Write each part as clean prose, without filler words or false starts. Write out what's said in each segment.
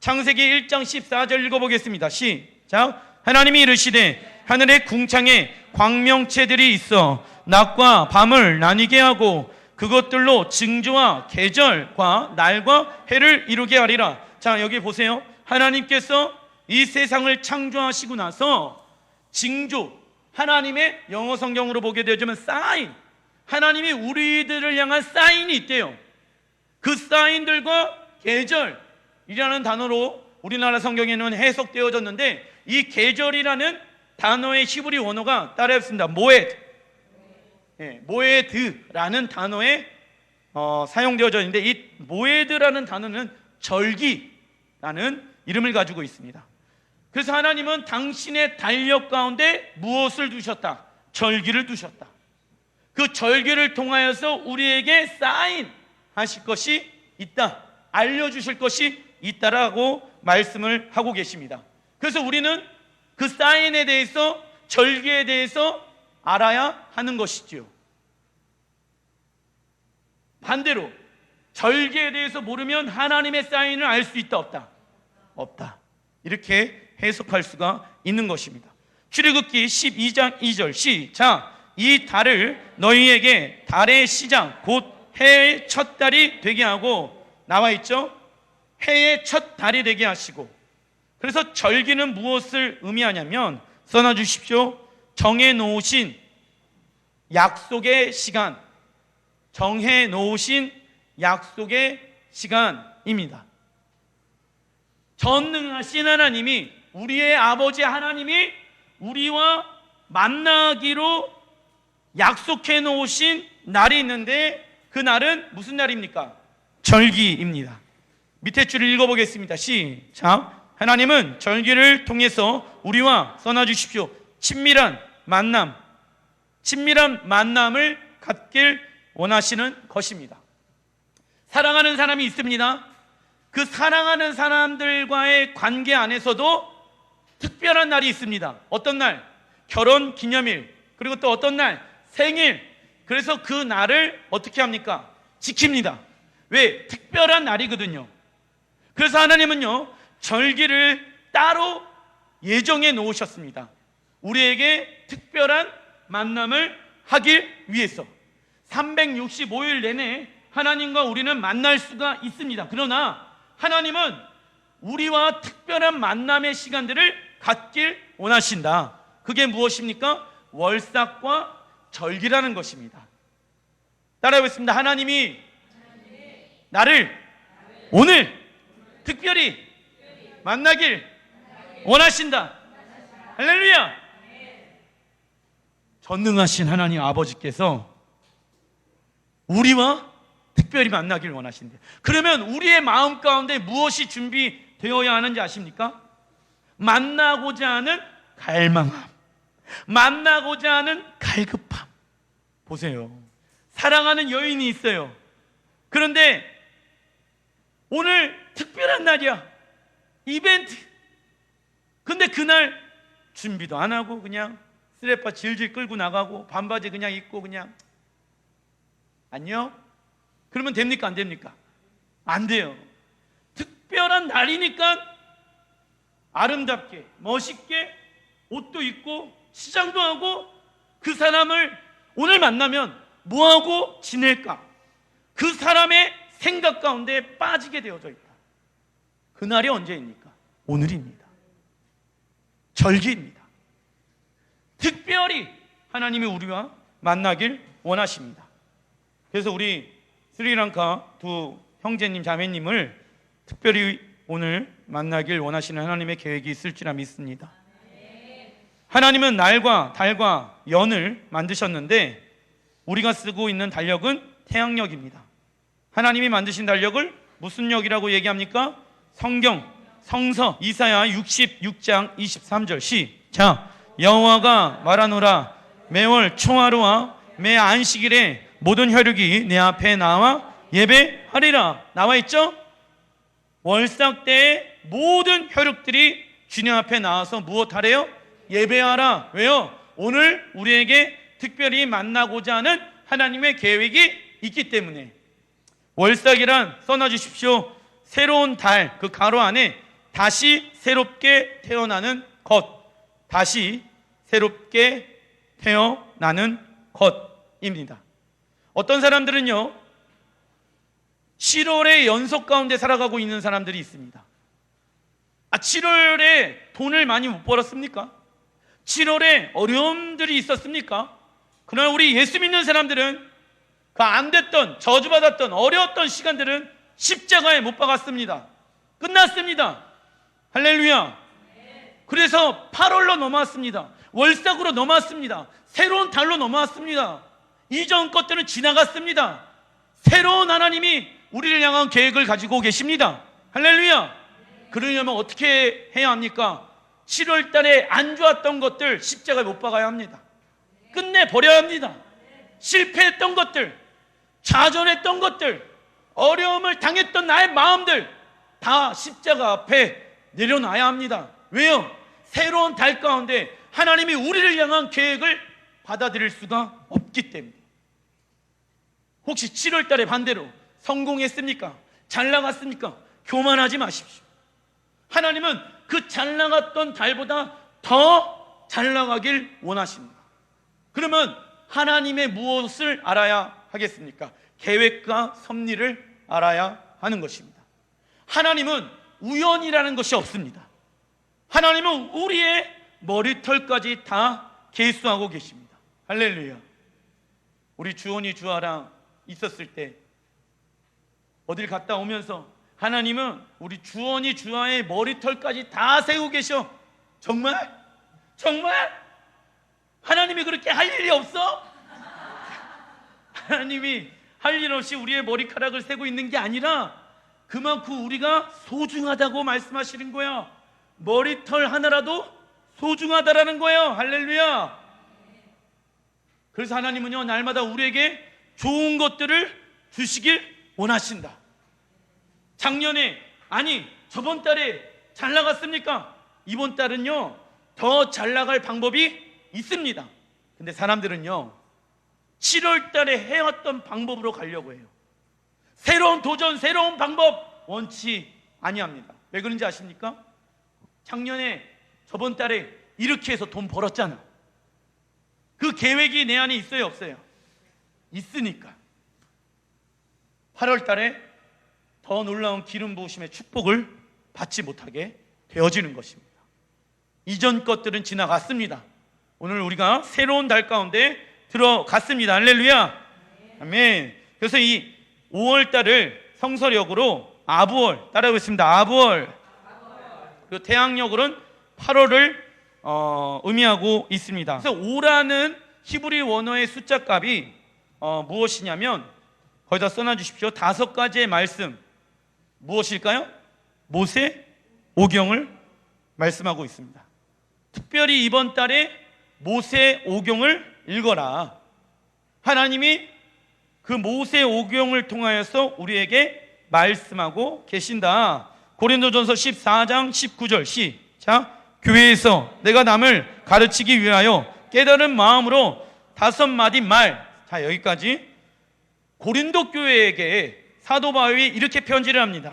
창세기 1장 14절 읽어보겠습니다. 시작. 하나님이 이르시되 하늘의 궁창에 광명체들이 있어 낮과 밤을 나뉘게 하고 그것들로 징조와 계절과 날과 해를 이루게 하리라. 자, 여기 보세요. 하나님께서 이 세상을 창조하시고 나서 징조, 하나님의 영어 성경으로 보게 되면 사인, 하나님이 우리들을 향한 사인이 있대요. 그 사인들과 계절이라는 단어로 우리나라 성경에는 해석되어졌는데, 이 계절이라는 단어의 히브리 원어가 따라했습니다. 모에드, 모에드라는 단어에 사용되어져 있는데, 이 모에드라는 단어는 절기라는 이름을 가지고 있습니다. 그래서 하나님은 당신의 달력 가운데 무엇을 두셨다? 절기를 두셨다. 그 절기를 통하여서 우리에게 사인하실 것이 있다, 알려주실 것이 있다라고 말씀을 하고 계십니다. 그래서 우리는 그 사인에 대해서, 절기에 대해서 알아야 하는 것이지요. 반대로 절기에 대해서 모르면 하나님의 사인을 알 수 있다, 없다? 없다. 이렇게 해석할 수가 있는 것입니다. 출애굽기 12장 2절 시작. 이 달을 너희에게 달의 시작 곧 해의 첫 달이 되게 하고, 나와 있죠? 해의 첫 달이 되게 하시고. 그래서 절기는 무엇을 의미하냐면, 써놔 주십시오. 정해 놓으신 약속의 시간, 정해 놓으신 약속의 시간입니다. 전능하신 하나님이, 우리의 아버지 하나님이 우리와 만나기로 약속해 놓으신 날이 있는데, 그 날은 무슨 날입니까? 절기입니다. 밑에 줄을 읽어보겠습니다. 시작. 하나님은 절기를 통해서 우리와, 써놔 주십시오, 친밀한 만남을 갖길 원하시는 것입니다. 사랑하는 사람이 있습니다. 그 사랑하는 사람들과의 관계 안에서도 특별한 날이 있습니다. 어떤 날? 결혼 기념일. 그리고 또 어떤 날? 생일. 그래서 그 날을 어떻게 합니까? 지킵니다. 왜? 특별한 날이거든요. 그래서 하나님은요, 절기를 따로 예정해 놓으셨습니다. 우리에게 특별한 만남을 하길 위해서. 365일 내내 하나님과 우리는 만날 수가 있습니다. 그러나 하나님은 우리와 특별한 만남의 시간들을 갖길 원하신다. 그게 무엇입니까? 월삭과 절기라는 것입니다. 따라해보겠습니다. 하나님이 나를 오늘 특별히 만나길 원하신다. 할렐루야. 전능하신 하나님 아버지께서 우리와 특별히 만나길 원하신대. 그러면 우리의 마음 가운데 무엇이 준비되어야 하는지 아십니까? 만나고자 하는 갈망함, 만나고자 하는 갈급함. 보세요. 사랑하는 여인이 있어요. 그런데 오늘 특별한 날이야, 이벤트. 근데 그날 준비도 안 하고 그냥 스레퍼 질질 끌고 나가고 반바지 그냥 입고 그냥 안녕? 그러면 됩니까? 안 됩니까? 안 돼요. 특별한 날이니까 아름답게 멋있게 옷도 입고 시장도 하고, 그 사람을 오늘 만나면 뭐하고 지낼까? 그 사람의 생각 가운데 빠지게 되어져 있다. 그날이 언제입니까? 오늘입니다. 절기입니다. 특별히 하나님이 우리와 만나길 원하십니다. 그래서 우리 스리랑카 두 형제님 자매님을 특별히 오늘 만나길 원하시는 하나님의 계획이 있을 줄 믿습니다. 하나님은 날과 달과 연을 만드셨는데 우리가 쓰고 있는 달력은 태양력입니다. 하나님이 만드신 달력을 무슨 력이라고 얘기합니까? 성서 이사야 66장 23절 시작. 여호와가 말하노라 매월 초하루와 매 안식일에 모든 혈육이 내 앞에 나와 예배하리라. 나와 있죠? 월삭 때에 모든 혈육들이 주님 앞에 나와서 무엇하래요? 예배하라. 왜요? 오늘 우리에게 특별히 만나고자 하는 하나님의 계획이 있기 때문에. 월삭이란 써놔 주십시오. 새로운 달, 그 가로 안에 다시 새롭게 태어나는 것, 다시 새롭게 태어나는 것입니다. 어떤 사람들은요 7월의 연속 가운데 살아가고 있는 사람들이 있습니다. 7월에 돈을 많이 못 벌었습니까? 7월에 어려움들이 있었습니까? 그러나 우리 예수 믿는 사람들은 그 안 됐던, 저주받았던, 어려웠던 시간들은 십자가에 못 박았습니다. 끝났습니다. 할렐루야. 그래서 8월로 넘어왔습니다. 월삭으로 넘어왔습니다. 새로운 달로 넘어왔습니다. 이전 것들은 지나갔습니다. 새로운 하나님이 우리를 향한 계획을 가지고 계십니다. 할렐루야. 그러려면 어떻게 해야 합니까? 7월 달에 안 좋았던 것들 십자가에 못 박아야 합니다. 끝내버려야 합니다. 실패했던 것들, 좌절했던 것들, 어려움을 당했던 나의 마음들 다 십자가 앞에 내려놔야 합니다. 왜요? 새로운 달 가운데 하나님이 우리를 향한 계획을 받아들일 수가 없기 때문에. 혹시 7월 달에 반대로 성공했습니까? 잘 나갔습니까? 교만하지 마십시오. 하나님은 그 잘 나갔던 달보다 더 잘 나가길 원하십니다. 그러면 하나님의 무엇을 알아야 하겠습니까? 계획과 섭리를 알아야 하는 것입니다. 하나님은 우연이라는 것이 없습니다. 하나님은 우리의 머리털까지 다 계수하고 계십니다. 할렐루야. 우리 주원이 주아랑 있었을 때 어딜 갔다 오면서 하나님은 우리 주원이 주아의 머리털까지 다 세우고 계셔. 정말? 정말? 하나님이 그렇게 할 일이 없어? 하나님이 할 일 없이 우리의 머리카락을 세고 있는 게 아니라 그만큼 우리가 소중하다고 말씀하시는 거야. 머리털 하나라도 소중하다라는 거예요. 할렐루야. 그래서 하나님은요 날마다 우리에게 좋은 것들을 주시길 원하신다. 작년에, 아니 저번 달에 잘 나갔습니까? 이번 달은요 더 잘 나갈 방법이 있습니다. 근데 사람들은요 7월 달에 해왔던 방법으로 가려고 해요. 새로운 도전, 새로운 방법 원치 아니합니다. 왜 그런지 아십니까? 작년에 저번 달에 이렇게 해서 돈 벌었잖아. 그 계획이 내 안에 있어요, 없어요? 있으니까 8월 달에 더 놀라운 기름 부으심의 축복을 받지 못하게 되어지는 것입니다. 이전 것들은 지나갔습니다. 오늘 우리가 새로운 달 가운데 들어갔습니다. 할렐루야. 아멘. 그래서 이 5월 달을 성서력으로 아부월 따라하겠습니다. 아부월. 그리고 태양력으로는 8월을 의미하고 있습니다. 그래서 5라는 히브리 원어의 숫자 값이 무엇이냐면 거기다 써놔 주십시오. 5가지의 말씀. 무엇일까요? 모세 오경을 말씀하고 있습니다. 특별히 이번 달에 모세 오경을 읽어라. 하나님이 그 모세 오경을 통하여서 우리에게 말씀하고 계신다. 고린도전서 14장 19절 시작. 교회에서 내가 남을 가르치기 위하여 깨달은 마음으로 5마디 말. 자, 여기까지. 고린도 교회에게 사도 바울이 이렇게 편지를 합니다.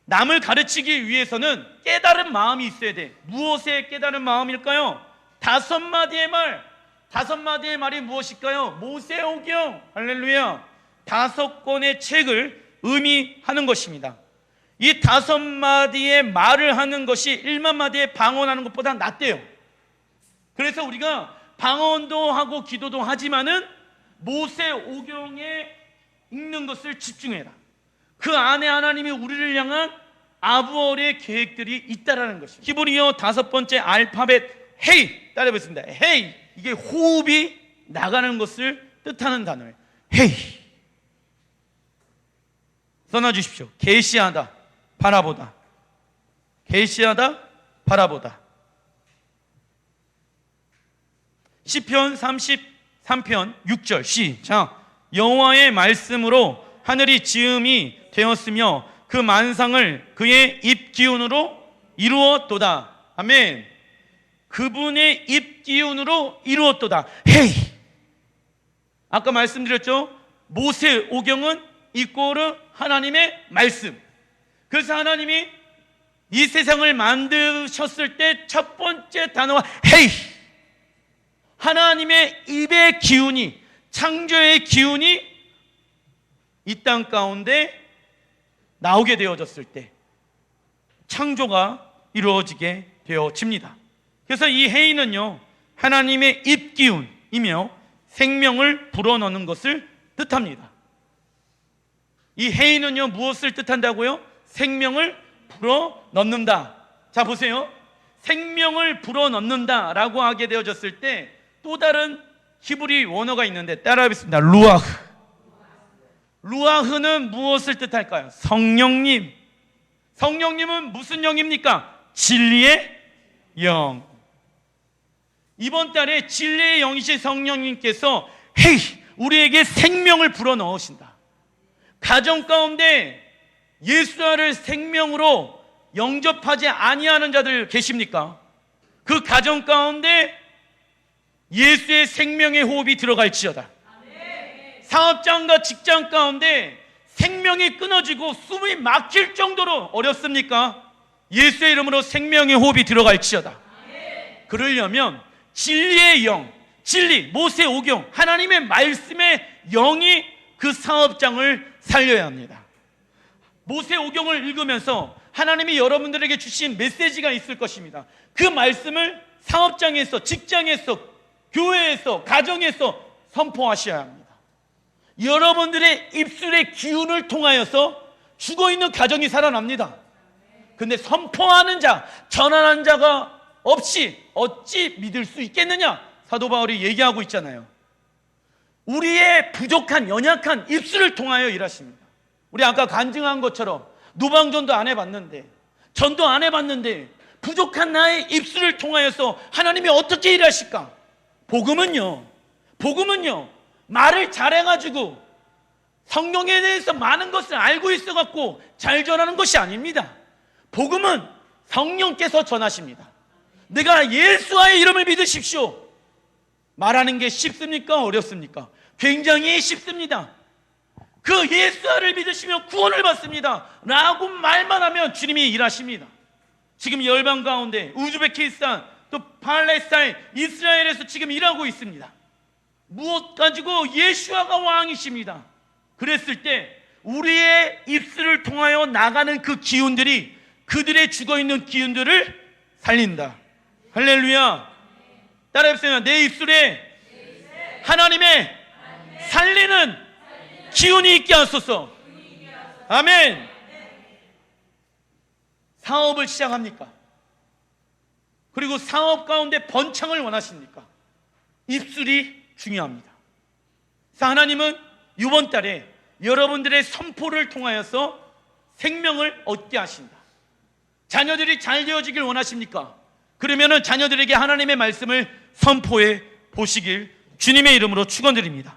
남을 가르치기 위해서는 깨달은 마음이 있어야 돼. 무엇의 깨달은 마음일까요? 5마디의 말. 5마디의 말이 무엇일까요? 모세오경. 할렐루야. 5권의 책을 의미하는 것입니다. 이 5마디의 말을 하는 것이 1만 마디의 방언하는 것보다 낫대요. 그래서 우리가 방언도 하고 기도도 하지만은 모세오경에 읽는 것을 집중해라. 그 안에 하나님이 우리를 향한 아부월의 계획들이 있다라는 것입니다. 히브리어 5번째 알파벳 헤이 따라해보겠습니다. 헤이. 이게 호흡이 나가는 것을 뜻하는 단어예요. 헤이. 써놔 주십시오. 계시하다, 바라보다. 계시하다, 바라보다. 시편 33편 6절 시작. 여호와의 말씀으로 하늘이 지음이 되었으며 그 만상을 그의 입 기운으로 이루었도다. 아멘. 그분의 입 기운으로 이루었도다. 헤이. 아까 말씀드렸죠. 모세 오경은 이꼬르 하나님의 말씀. 그래서 하나님이 이 세상을 만드셨을 때 첫 번째 단어가 헤이, 하나님의 입의 기운이, 창조의 기운이 이 땅 가운데 나오게 되어졌을 때 창조가 이루어지게 되어집니다. 그래서 이 헤이는요, 하나님의 입기운이며 생명을 불어넣는 것을 뜻합니다. 이 헤이는요, 무엇을 뜻한다고요? 생명을 불어넣는다. 자, 보세요. 생명을 불어넣는다 라고 하게 되어졌을 때 또 다른 히브리 원어가 있는데 따라하겠습니다. 루아흐. 루아흐는 무엇을 뜻할까요? 성령님. 성령님은 무슨 영입니까? 진리의 영. 이번 달에 진리의 영이신 성령님께서 헤이, 우리에게 생명을 불어넣으신다. 가정 가운데 예수를 생명으로 영접하지 아니하는 자들 계십니까? 그 가정 가운데 예수의 생명의 호흡이 들어갈지어다. 사업장과 직장 가운데 생명이 끊어지고 숨이 막힐 정도로 어렵습니까? 예수의 이름으로 생명의 호흡이 들어갈지어다. 그러려면 진리의 영, 진리, 모세오경, 하나님의 말씀의 영이 그 사업장을 살려야 합니다. 모세오경을 읽으면서 하나님이 여러분들에게 주신 메시지가 있을 것입니다. 그 말씀을 사업장에서, 직장에서, 교회에서, 가정에서 선포하셔야 합니다. 여러분들의 입술의 기운을 통하여서 죽어있는 가정이 살아납니다. 근데 선포하는 자, 전하는 자가 없이 어찌 믿을 수 있겠느냐? 사도 바울이 얘기하고 있잖아요. 우리의 부족한, 연약한 입술을 통하여 일하십니다. 우리 아까 간증한 것처럼 노방전도 안 해봤는데, 전도 안 해봤는데 부족한 나의 입술을 통하여서 하나님이 어떻게 일하실까? 복음은요, 말을 잘해가지고 성령에 대해서 많은 것을 알고 있어갖고 잘 전하는 것이 아닙니다. 복음은 성령께서 전하십니다. 내가 예수와의 이름을 믿으십시오. 말하는 게 쉽습니까? 어렵습니까? 굉장히 쉽습니다. 그 예수를 믿으시면 구원을 받습니다 라고 말만 하면 주님이 일하십니다. 지금 열방 가운데 우즈베키스탄, 또 팔레스타인, 이스라엘에서 지금 일하고 있습니다. 무엇 가지고? 예수아가 왕이십니다. 그랬을 때 우리의 입술을 통하여 나가는 그 기운들이 그들의 죽어있는 기운들을 살린다. 할렐루야. 따라해보세요. 내 입술에 하나님의 살리는 기운이 있게 하소서. 아멘. 사업을 시작합니까? 그리고 사업 가운데 번창을 원하십니까? 입술이 중요합니다. 그래서 하나님은 이번 달에 여러분들의 선포를 통하여서 생명을 얻게 하신다. 자녀들이 잘 되어지길 원하십니까? 그러면 자녀들에게 하나님의 말씀을 선포해 보시길 주님의 이름으로 축원드립니다.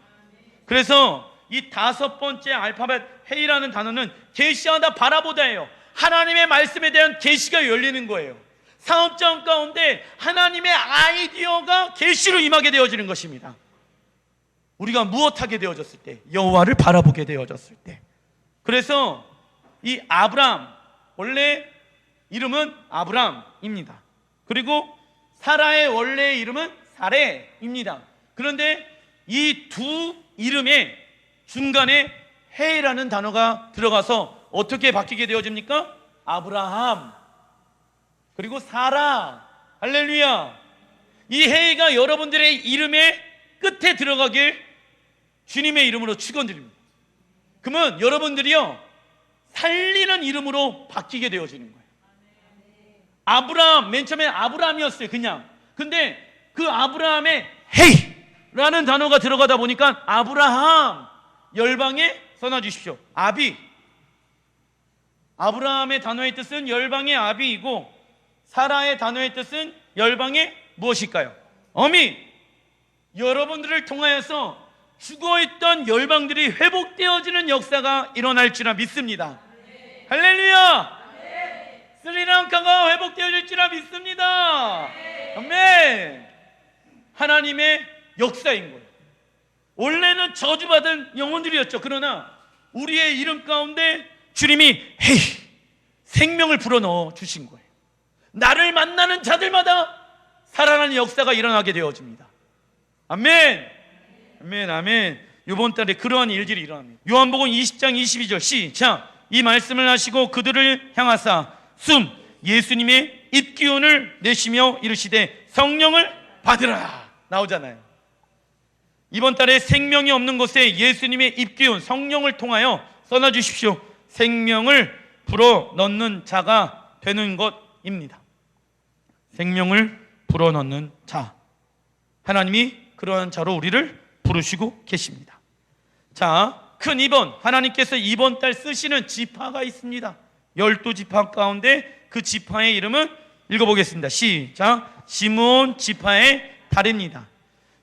그래서 이 5번째 알파벳 헤이라는 단어는 계시하다, 바라보다예요. 하나님의 말씀에 대한 계시가 열리는 거예요. 사업장 가운데 하나님의 아이디어가 계시로 임하게 되어지는 것입니다. 우리가 무엇하게 되어졌을 때? 여호와를 바라보게 되어졌을 때. 그래서 이 아브람, 원래 이름은 아브람입니다. 그리고 사라의 원래 이름은 사레입니다. 그런데 이 두 이름의 중간에 헤이라는 단어가 들어가서 어떻게 바뀌게 되어집니까? 아브라함, 그리고 사라. 할렐루야. 이 헤이가 여러분들의 이름의 끝에 들어가길 주님의 이름으로 축원드립니다. 그러면 여러분들이요, 살리는 이름으로 바뀌게 되어지는 거예요. 아브라함, 맨 처음에 아브라함이었어요, 그냥. 근데 그 아브라함에 헤이라는 단어가 들어가다 보니까 아브라함, 열방에 써놔 주십시오. 아비. 아브라함의 단어의 뜻은 열방의 아비이고, 사라의 단어의 뜻은 열방의 무엇일까요? 어미. 여러분들을 통하여서 죽어있던 열방들이 회복되어지는 역사가 일어날 줄라 믿습니다. 할렐루야. 스리랑카가 회복되어질 줄라 믿습니다. 아멘. 하나님의 역사인 거예요. 원래는 저주받은 영혼들이었죠. 그러나 우리의 이름 가운데 주님이 헤이, 생명을 불어넣어 주신 거예요. 나를 만나는 자들마다 살아나는 역사가 일어나게 되어집니다. 아멘. 아멘. 아멘. 이번 달에 그러한 일들이 일어납니다. 요한복음 20장 22절 시작. 이 말씀을 하시고 그들을 향하사 예수님의 입기운을 내시며 이르시되 성령을 받으라 나오잖아요. 이번 달에 생명이 없는 곳에 예수님의 입기운 성령을 통하여 써놔주십시오. 생명을 불어넣는 자가 되는 것입니다. 생명을 불어넣는 자, 하나님이 그러한 자로 우리를 부르시고 계십니다. 자, 큰 2번, 하나님께서 이번 달 쓰시는 지파가 있습니다. 12지파 가운데 그 지파의 이름은 읽어보겠습니다. 시작. 시므온 지파의 달입니다.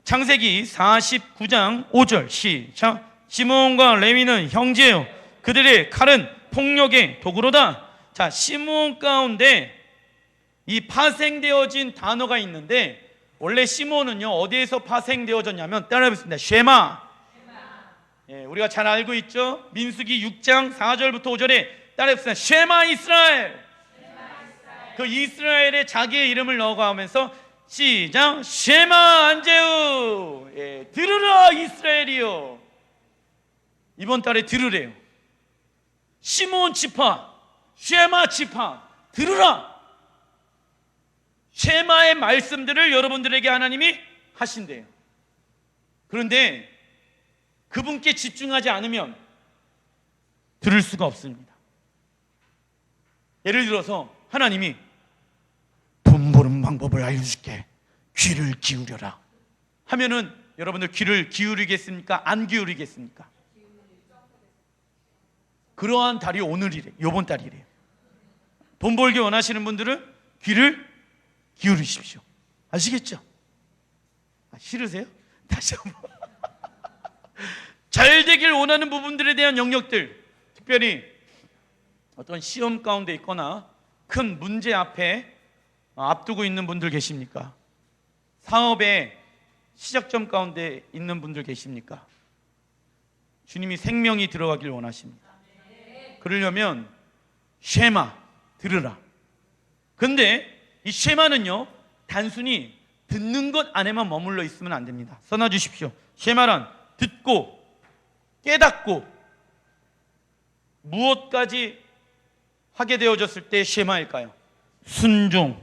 창세기 49장 5절 시작. 시므온과 레위는 형제요 그들의 칼은 폭력의 도구로다. 자, 시므온 가운데 이 파생되어진 단어가 있는데, 원래 시므온은요 어디에서 파생되어졌냐면 따라해보겠습니다. 쉐마. 예, 우리가 잘 알고 있죠. 민수기 6장 4절부터 5절에 따라해보겠습니다. 쉐마 이스라엘. 그 이스라엘에 자기의 이름을 넣어가면서 시작. 쉐마 안제우. 예, 들으라 이스라엘이요. 이번 달에 들으래요. 시므온 지파, 쉐마 지파, 들으라. 쉐마의 말씀들을 여러분들에게 하나님이 하신대요. 그런데 그분께 집중하지 않으면 들을 수가 없습니다. 예를 들어서 하나님이 돈 버는 방법을 알려줄게, 귀를 기울여라 하면은 여러분들 귀를 기울이겠습니까? 안 기울이겠습니까? 그러한 달이 오늘이래. 요번 달이래요. 돈 벌기 원하시는 분들은 귀를 기울이십시오. 아시겠죠? 싫으세요? 다시 한번. 잘 되길 원하는 부분들에 대한 영역들, 특별히 어떤 시험 가운데 있거나 큰 문제 앞에 앞두고 있는 분들 계십니까? 사업의 시작점 가운데 있는 분들 계십니까? 주님이 생명이 들어가길 원하십니다. 그러려면 쉐마, 들으라. 근데 이 쉐마는요 단순히 듣는 것 안에만 머물러 있으면 안 됩니다. 써놔주십시오. 쉐마란 듣고 깨닫고 무엇까지 하게 되어졌을 때 쉐마일까요? 순종하는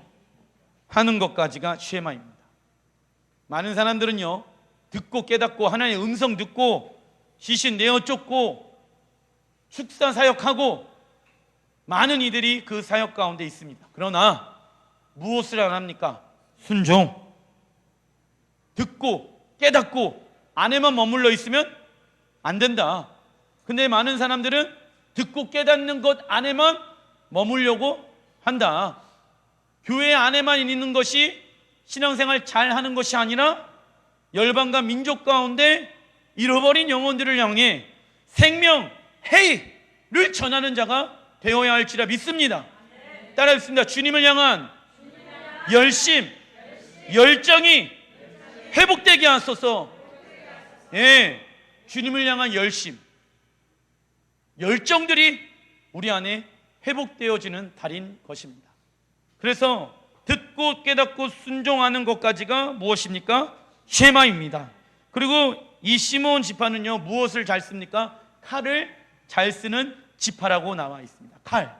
것까지가 쉐마입니다. 많은 사람들은요 듣고 깨닫고 하나님의 음성 듣고 시신 내어 쫓고 축사 사역하고 많은 이들이 그 사역 가운데 있습니다. 그러나 무엇을 안 합니까? 순종. 듣고 깨닫고 안에만 머물러 있으면 안 된다. 근데 많은 사람들은 듣고 깨닫는 것 안에만 머물려고 한다. 교회 안에만 있는 것이 신앙생활 잘 하는 것이 아니라 열방과 민족 가운데 잃어버린 영혼들을 향해 생명, 해를 전하는 자가 되어야 할지라 믿습니다. 따라했습니다. 주님을 향한 열심, 열정이 회복되게 하소서. 예, 주님을 향한 열심, 열정들이 우리 안에 회복되어지는 달인 것입니다. 그래서 듣고 깨닫고 순종하는 것까지가 무엇입니까? 쉐마입니다. 그리고 이 시므온 지파는요 무엇을 잘 씁니까? 칼을 잘 쓰는 지파라고 나와 있습니다. 칼.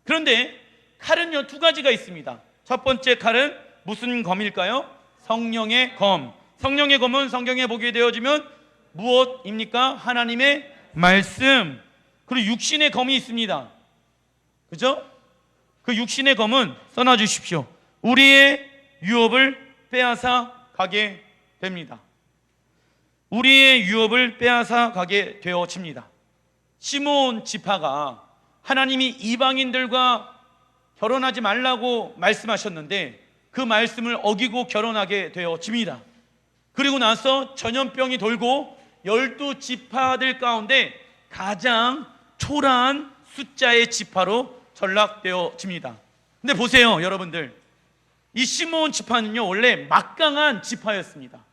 그런데 칼은요 두 가지가 있습니다. 첫 번째 칼은 무슨 검일까요? 성령의 검. 성령의 검은 성경에 보게 되어지면 무엇입니까? 하나님의 말씀. 그리고 육신의 검이 있습니다. 그죠? 그 육신의 검은 써놔주십시오. 우리의 유업을 빼앗아 가게 됩니다. 우리의 유업을 빼앗아 가게 되어집니다. 시므온 지파가 하나님이 이방인들과 결혼하지 말라고 말씀하셨는데 그 말씀을 어기고 결혼하게 되어집니다. 그리고 나서 전염병이 돌고 12지파들 가운데 가장 초라한 숫자의 지파로 전락되어집니다. 근데 보세요 여러분들, 이 시므온 지파는요 원래 막강한 지파였습니다.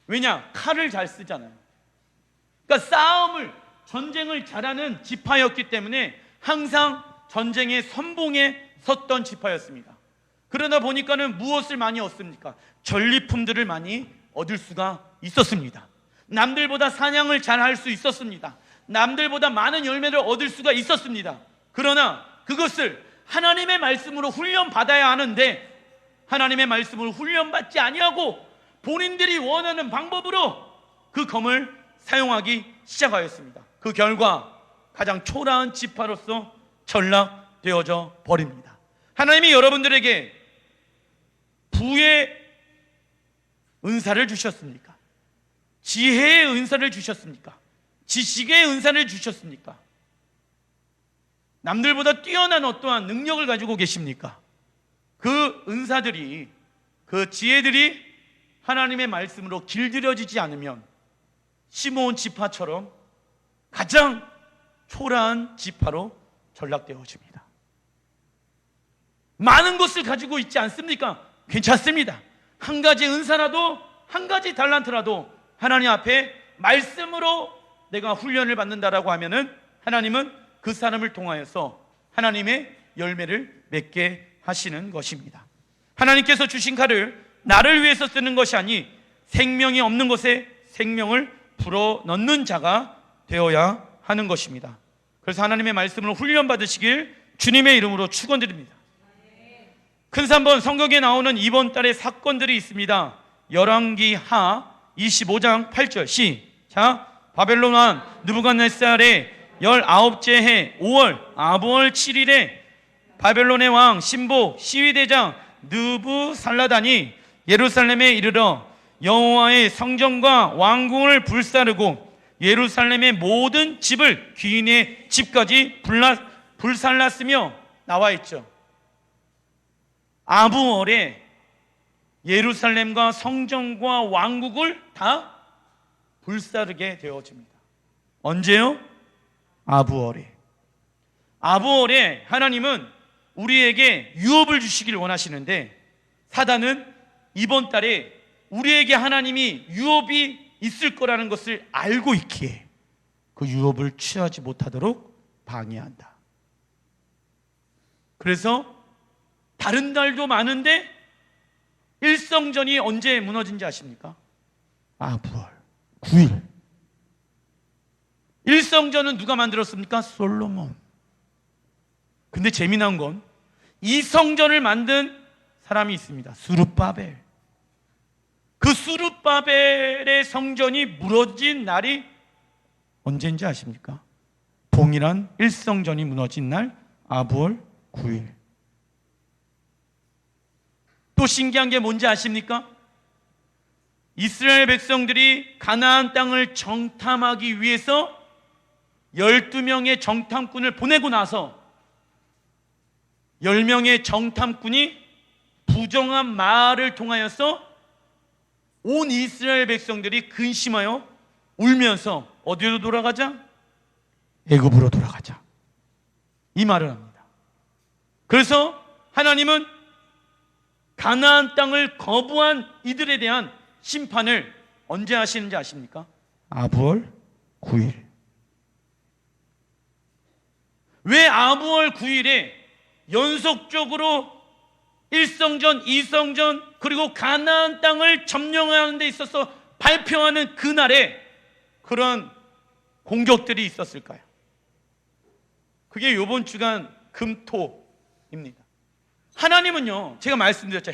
왜냐? 칼을 잘 쓰잖아요. 그러니까 전쟁을 잘하는 지파였기 때문에 항상 전쟁의 선봉에 섰던 지파였습니다. 그러다 보니까는 무엇을 많이 얻습니까? 전리품들을 많이 얻을 수가 있었습니다. 남들보다 사냥을 잘 할 수 있었습니다. 남들보다 많은 열매를 얻을 수가 있었습니다. 그러나 그것을 하나님의 말씀으로 훈련받아야 하는데 하나님의 말씀을 훈련받지 아니하고 본인들이 원하는 방법으로 그 검을 사용하기 시작하였습니다. 그 결과 가장 초라한 지파로서 전락되어져 버립니다. 하나님이 여러분들에게 부의 은사를 주셨습니까? 지혜의 은사를 주셨습니까? 지식의 은사를 주셨습니까? 남들보다 뛰어난 어떠한 능력을 가지고 계십니까? 그 은사들이, 그 지혜들이 하나님의 말씀으로 길들여지지 않으면 시므온 지파처럼 가장 초라한 지파로 전락되어집니다. 많은 것을 가지고 있지 않습니까? 괜찮습니다. 한 가지 은사라도, 한 가지 달란트라도 하나님 앞에 말씀으로 내가 훈련을 받는다라고 하면은 하나님은 그 사람을 통하여서 하나님의 열매를 맺게 하시는 것입니다. 하나님께서 주신 칼을 나를 위해서 쓰는 것이 아니 생명이 없는 것에 생명을 불어넣는 자가 되어야 하는 것입니다. 그래서 하나님의 말씀으로 훈련받으시길 주님의 이름으로 축원드립니다. 큰 3번 성경에 나오는 이번 달의 사건들이 있습니다. 열왕기 하 25장 8절 시작. 바벨론 왕 느부갓네살의 19째 해 5월 아부월 7일에 바벨론의 왕 신보 시위대장 느부살라단이 예루살렘에 이르러 여호와의 성전과 왕궁을 불사르고 예루살렘의 모든 집을 귀인의 집까지 불살랐으며 나와 있죠. 아부월에 예루살렘과 성전과 왕국을 다 불사르게 되어집니다. 언제요? 아부월에. 아부월에 하나님은 우리에게 유업을 주시길 원하시는데 사단은 이번 달에 우리에게 하나님이 유업이 있을 거라는 것을 알고 있기에 그 유업을 취하지 못하도록 방해한다. 그래서 다른 달도 많은데 일성전이 언제 무너진지 아십니까? 아부월 9일. 일성전은 누가 만들었습니까? 솔로몬. 근데 재미난 건 이 성전을 만든 사람이 있습니다. 스룹바벨. 그 스룹바벨의 성전이 무너진 날이 언제인지 아십니까? 동일한 일성전이 무너진 날 아부월 9일. 또 신기한 게 뭔지 아십니까? 이스라엘 백성들이 가나안 땅을 정탐하기 위해서 12명의 정탐꾼을 보내고 나서 10명의 정탐꾼이 부정한 말을 통하여서 온 이스라엘 백성들이 근심하여 울면서 어디로 돌아가자? 애굽으로 돌아가자, 이 말을 합니다. 그래서 하나님은 가나안 땅을 거부한 이들에 대한 심판을 언제 하시는지 아십니까? 아부월 9일. 왜 아부월 9일에 연속적으로 1성전, 2성전 그리고 가나안 땅을 점령하는 데 있어서 발표하는 그날에 그런 공격들이 있었을까요? 그게 이번 주간 금토입니다. 하나님은요, 제가 말씀드렸죠.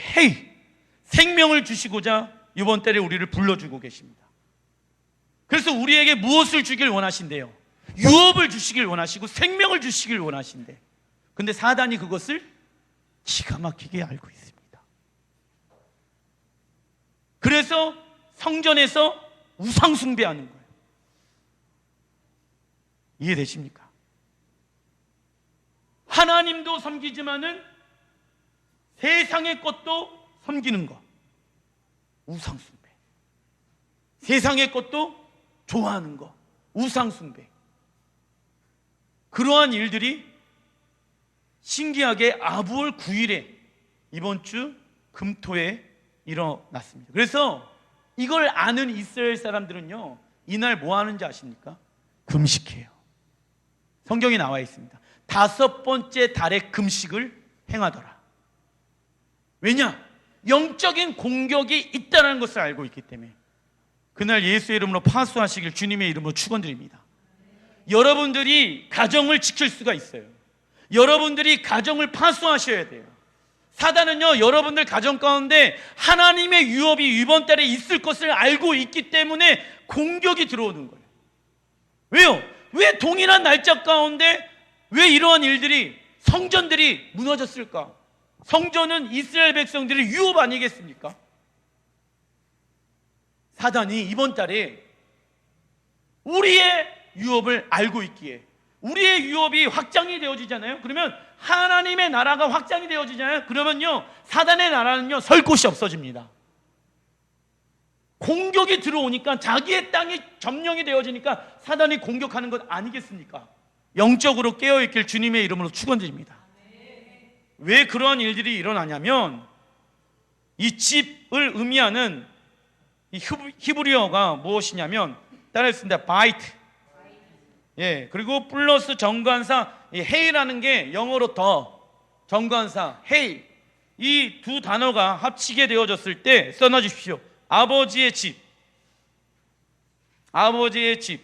생명을 주시고자 이번 달에 우리를 불러주고 계십니다. 그래서 우리에게 무엇을 주길 원하신대요? 유업을 주시길 원하시고 생명을 주시길 원하신대. 근데 사단이 그것을 기가 막히게 알고 있습니다. 그래서 성전에서 우상 숭배하는 거예요. 이해되십니까? 하나님도 섬기지만은 세상의 것도 섬기는 것, 우상 숭배. 세상의 것도 좋아하는 것, 우상 숭배. 그러한 일들이 신기하게 아부월 9일에 이번 주 금토에 일어났습니다. 그래서 이걸 아는 이스라엘 사람들은요, 이날 뭐 하는지 아십니까? 금식해요. 성경에 나와 있습니다. 5번째 달에 금식을 행하더라. 왜냐? 영적인 공격이 있다는 것을 알고 있기 때문에. 그날 예수의 이름으로 파수하시길 주님의 이름으로 축원드립니다. 여러분들이 가정을 지킬 수가 있어요. 여러분들이 가정을 파수하셔야 돼요. 사단은요, 여러분들 가정 가운데 하나님의 유업이 이번 달에 있을 것을 알고 있기 때문에 공격이 들어오는 거예요. 왜요? 왜 동일한 날짜 가운데 왜 이러한 일들이, 성전들이 무너졌을까? 성전은 이스라엘 백성들의 유업 아니겠습니까? 사단이 이번 달에 우리의 유업을 알고 있기에, 우리의 유업이 확장이 되어지잖아요. 그러면 하나님의 나라가 확장이 되어지잖아요. 그러면요, 사단의 나라는요, 설 곳이 없어집니다. 공격이 들어오니까, 자기의 땅이 점령이 되어지니까 사단이 공격하는 것 아니겠습니까? 영적으로 깨어있길 주님의 이름으로 축원드립니다. 왜 그러한 일들이 일어나냐면, 이 집을 의미하는 이 히브리어가 무엇이냐면, 따라했습니다. 바이트. 예, 그리고 플러스 정관사 헤이라는 게 영어로 더, 정관사 헤이, 이 두 단어가 합치게 되어졌을 때 써놔주십시오. 아버지의 집, 아버지의 집.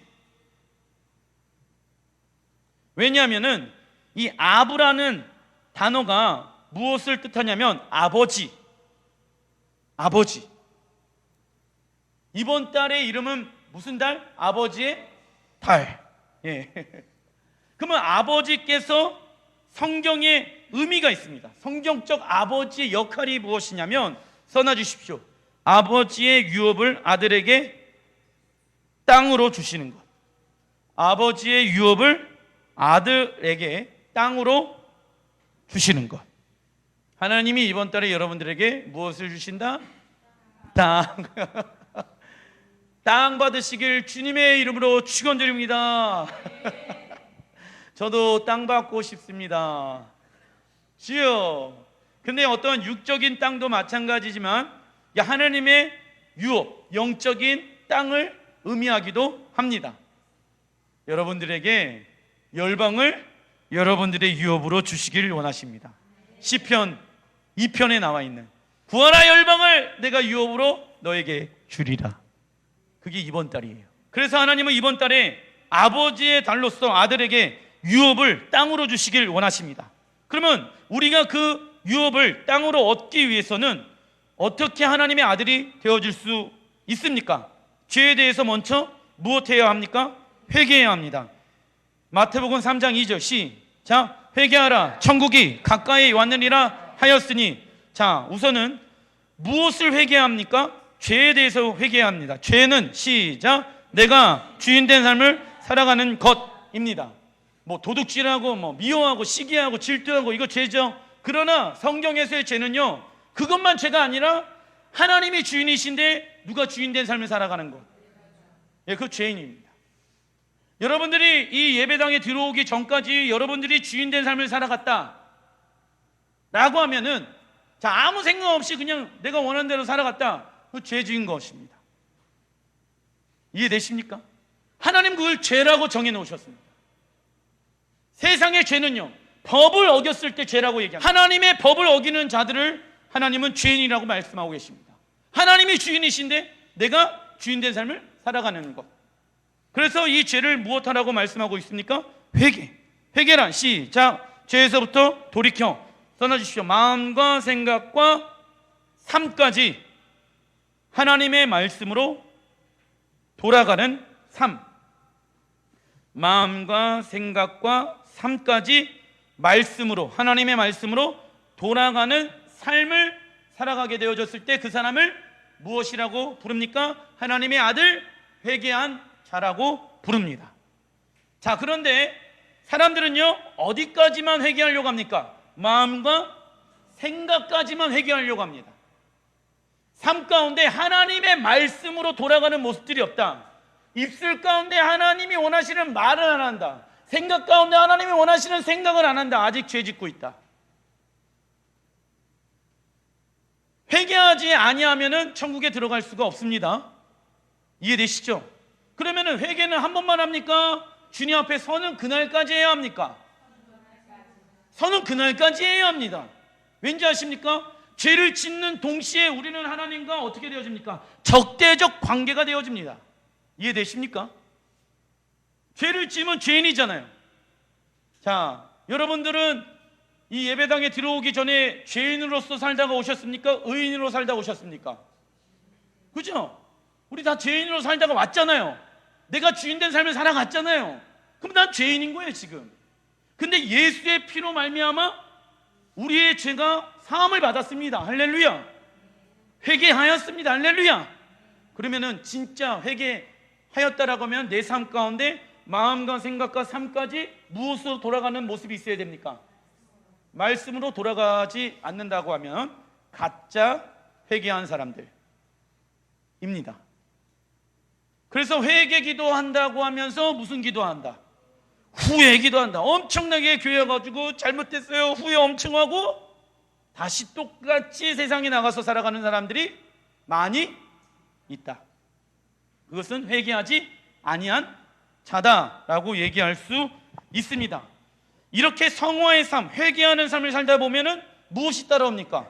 왜냐하면은 이 아브라는 단어가 무엇을 뜻하냐면 아버지, 아버지. 이번 달의 이름은 무슨 달? 아버지의 달. 예. 그러면 아버지께서 성경에 의미가 있습니다. 성경적 아버지의 역할이 무엇이냐면, 써놔주십시오. 아버지의 유업을 아들에게 땅으로 주시는 것. 아버지의 유업을 아들에게 땅으로 주시는 것. 하나님이 이번 달에 여러분들에게 무엇을 주신다? 땅. 땅 받으시길 주님의 이름으로 축원드립니다. 저도 땅 받고 싶습니다. 주여. 근데 어떤 육적인 땅도 마찬가지지만 하나님의 유업, 영적인 땅을 의미하기도 합니다. 여러분들에게 열방을 여러분들의 유업으로 주시기를 원하십니다. 시편 2편에 나와 있는 구하라 열방을 내가 유업으로 너에게 주리라. 그게 이번 달이에요. 그래서 하나님은 이번 달에 아버지의 달로서 아들에게 유업을 땅으로 주시길 원하십니다. 그러면 우리가 그 유업을 땅으로 얻기 위해서는 어떻게 하나님의 아들이 되어줄 수 있습니까? 죄에 대해서 먼저 무엇해야 합니까? 회개해야 합니다. 마태복음 3장 2절 시작. 회개하라 천국이 가까이 왔느니라 하였으니. 자, 우선은 무엇을 회개해야 합니까? 죄에 대해서 회개해야 합니다. 죄는 시작. 내가 주인된 삶을 살아가는 것입니다. 뭐 도둑질하고 뭐 미워하고 시기하고 질투하고 이거 죄죠. 그러나 성경에서의 죄는요, 그것만 죄가 아니라 하나님이 주인이신데 누가 주인된 삶을 살아가는 것, 예, 그 죄인입니다. 여러분들이 이 예배당에 들어오기 전까지 여러분들이 주인된 삶을 살아갔다 라고 하면은, 자, 아무 생각 없이 그냥 내가 원하는 대로 살아갔다, 그 죄지은 것입니다. 이해되십니까? 하나님 그걸 죄라고 정해놓으셨습니다. 세상의 죄는요, 법을 어겼을 때 죄라고 얘기합니다. 하나님의 법을 어기는 자들을 하나님은 죄인이라고 말씀하고 계십니다. 하나님이 주인이신데 내가 주인된 삶을 살아가는 것. 그래서 이 죄를 무엇하라고 말씀하고 있습니까? 회개. 회개란 시작. 죄에서부터 돌이켜. 써놔주십시오. 마음과 생각과 삶까지 하나님의 말씀으로 돌아가는 삶. 마음과 생각과 삶까지 말씀으로, 하나님의 말씀으로 돌아가는 삶을 살아가게 되어졌을 때 그 사람을 무엇이라고 부릅니까? 하나님의 아들, 회개한 자라고 부릅니다. 자, 그런데 사람들은요, 어디까지만 회개하려고 합니까? 마음과 생각까지만 회개하려고 합니다. 삶 가운데 하나님의 말씀으로 돌아가는 모습들이 없다. 입술 가운데 하나님이 원하시는 말을 안 한다. 생각 가운데 하나님이 원하시는 생각을 안 한다. 아직 죄 짓고 있다. 회개하지 아니하면은 천국에 들어갈 수가 없습니다. 이해되시죠? 그러면은 회개는 한 번만 합니까? 주님 앞에 서는 그날까지 해야 합니까? 선은 그날까지 해야 합니다. 왠지 아십니까? 죄를 짓는 동시에 우리는 하나님과 어떻게 되어집니까? 적대적 관계가 되어집니다. 이해되십니까? 죄를 지으면 죄인이잖아요. 자, 여러분들은 이 예배당에 들어오기 전에 죄인으로서 살다가 오셨습니까? 의인으로 살다 오셨습니까? 그죠? 우리 다 죄인으로 살다가 왔잖아요. 내가 주인된 삶을 살아갔잖아요. 그럼 난 죄인인 거예요 지금. 근데 예수의 피로 말미암아 우리의 죄가 사함을 받았습니다. 할렐루야. 회개하였습니다. 할렐루야. 그러면은 진짜 회개하였다라고 하면 내 삶 가운데 마음과 생각과 삶까지 무엇으로 돌아가는 모습이 있어야 됩니까? 말씀으로 돌아가지 않는다고 하면 가짜 회개한 사람들입니다. 그래서 회개 기도한다고 하면서 무슨 기도한다? 후회 기도한다. 엄청나게 교회 가지고 잘못했어요. 후회 엄청 하고 다시 똑같이 세상에 나가서 살아가는 사람들이 많이 있다. 그것은 회개하지 아니한 자다라고 얘기할 수 있습니다. 이렇게 성화의 삶, 회개하는 삶을 살다 보면은 무엇이 따라옵니까?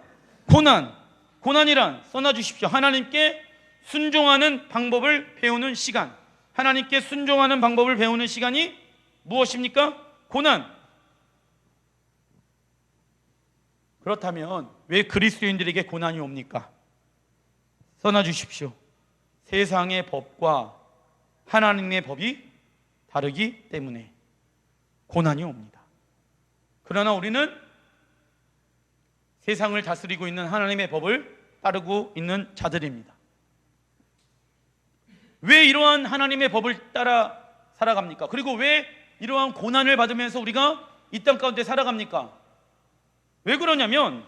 고난이란 써놔주십시오. 하나님께 순종하는 방법을 배우는 시간. 하나님께 순종하는 방법을 배우는 시간이 무엇입니까? 고난. 그렇다면 왜 그리스도인들에게 고난이 옵니까? 써놔주십시오. 세상의 법과 하나님의 법이 다르기 때문에 고난이 옵니다. 그러나 우리는 세상을 다스리고 있는 하나님의 법을 따르고 있는 자들입니다. 왜 이러한 하나님의 법을 따라 살아갑니까? 그리고 왜 이러한 고난을 받으면서 우리가 이 땅 가운데 살아갑니까? 왜 그러냐면